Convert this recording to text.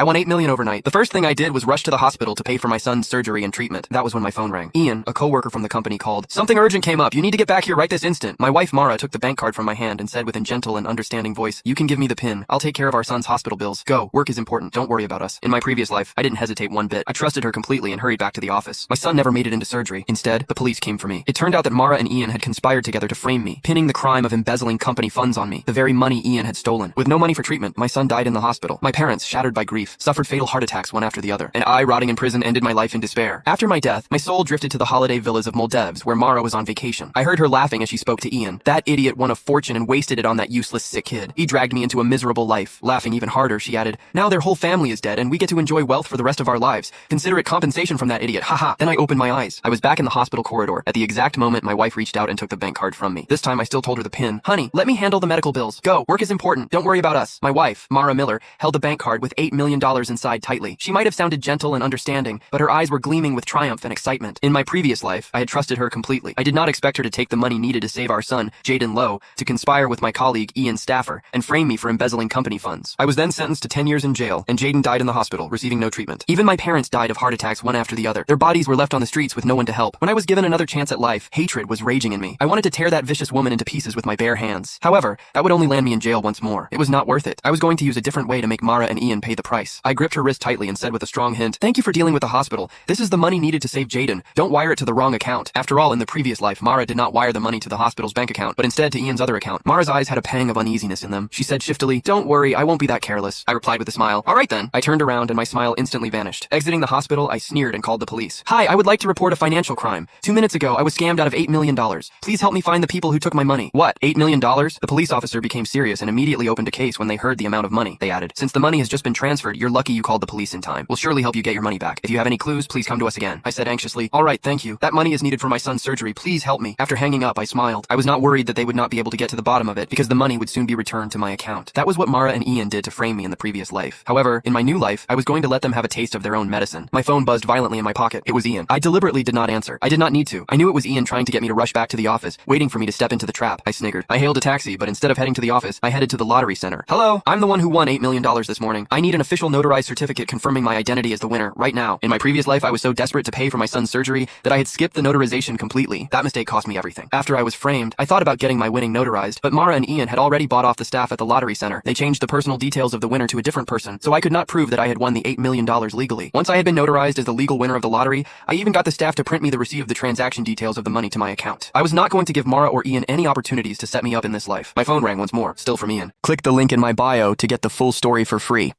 I won $8 million overnight. The first thing I did was rush to the hospital to pay for my son's surgery and treatment. That was when my phone rang. Ian, a coworker from the company, called. Something urgent came up. You need to get back here right this instant. My wife Mara took the bank card from my hand and said with a gentle and understanding voice, you can give me the PIN. I'll take care of our son's hospital bills. Go. Work is important. Don't worry about us. In my previous life, I didn't hesitate one bit. I trusted her completely and hurried back to the office. My son never made it into surgery. Instead, the police came for me. It turned out that Mara and Ian had conspired together to frame me, pinning the crime of embezzling company funds on me, the very money Ian had stolen. With no money for treatment, my son died in the hospital. My parents, shattered by grief, suffered fatal heart attacks one after the other, and I, rotting in prison, ended my life in despair. After my death, my soul drifted to the holiday villas of Moldevs, where Mara was on vacation. I heard her laughing as she spoke to Ian. That idiot won a fortune and wasted it on that useless sick kid. He dragged me into a miserable life. Laughing even harder, she added, now their whole family is dead and we get to enjoy wealth for the rest of our lives. Consider it compensation from that idiot. Haha. Then I opened my eyes. I was back in the hospital corridor. At the exact moment, my wife reached out and took the bank card from me. This time I still told her the PIN. Honey, let me handle the medical bills. Go. Work is important. Don't worry about us. My wife, Mara Miller, held the bank card with $8 million inside tightly. She might have sounded gentle and understanding, but her eyes were gleaming with triumph and excitement. In my previous life, I had trusted her completely. I did not expect her to take the money needed to save our son, Jaden Lowe, to conspire with my colleague, Ian Staffer, and frame me for embezzling company funds. I was then sentenced to 10 years in jail, and Jaden died in the hospital, receiving no treatment. Even my parents died of heart attacks one after the other. Their bodies were left on the streets with no one to help. When I was given another chance at life, hatred was raging in me. I wanted to tear that vicious woman into pieces with my bare hands. However, that would only land me in jail once more. It was not worth it. I was going to use a different way to make Mara and Ian pay the price. I gripped her wrist tightly and said with a strong hint, thank you for dealing with the hospital. This is the money needed to save Jaden. Don't wire it to the wrong account. After all, in the previous life, Mara did not wire the money to the hospital's bank account, but instead to Ian's other account. Mara's eyes had a pang of uneasiness in them. She said shiftily, don't worry, I won't be that careless. I replied with a smile. All right then. I turned around and my smile instantly vanished. Exiting the hospital, I sneered and called the police. Hi, I would like to report a financial crime. 2 minutes ago, I was scammed out of $8 million. Please help me find the people who took my money. What, $8 million? The police officer became serious and immediately opened a case when they heard the amount of money. They added, since the money has just been transferred, you're lucky you called the police in time. We'll surely help you get your money back. If you have any clues, please come to us again. I said anxiously, all right, thank you. That money is needed for my son's surgery. Please help me. After hanging up, I smiled. I was not worried that they would not be able to get to the bottom of it because the money would soon be returned to my account. That was what Mara and Ian did to frame me in the previous life. However, in my new life, I was going to let them have a taste of their own medicine. My phone buzzed violently in my pocket. It was Ian. I deliberately did not answer. I did not need to. I knew it was Ian trying to get me to rush back to the office, waiting for me to step into the trap. I sniggered. I hailed a taxi, but instead of heading to the office, I headed to the lottery center. Hello, I'm the one who won $8 million this morning. I need an official notarized certificate confirming my identity as the winner right now. In my previous life, I was so desperate to pay for my son's surgery that I had skipped the notarization completely. That mistake cost me everything. After I was framed, I thought about getting my winning notarized, but Mara and Ian had already bought off the staff at the lottery center. They changed the personal details of the winner to a different person, so I could not prove that I had won the $8 million legally. Once I had been notarized as the legal winner of the lottery, I even got the staff to print me the receipt of the transaction details of the money to my account. I was not going to give Mara or Ian any opportunities to set me up in this life. My phone rang once more, still from Ian. Click the link in my bio to get the full story for free.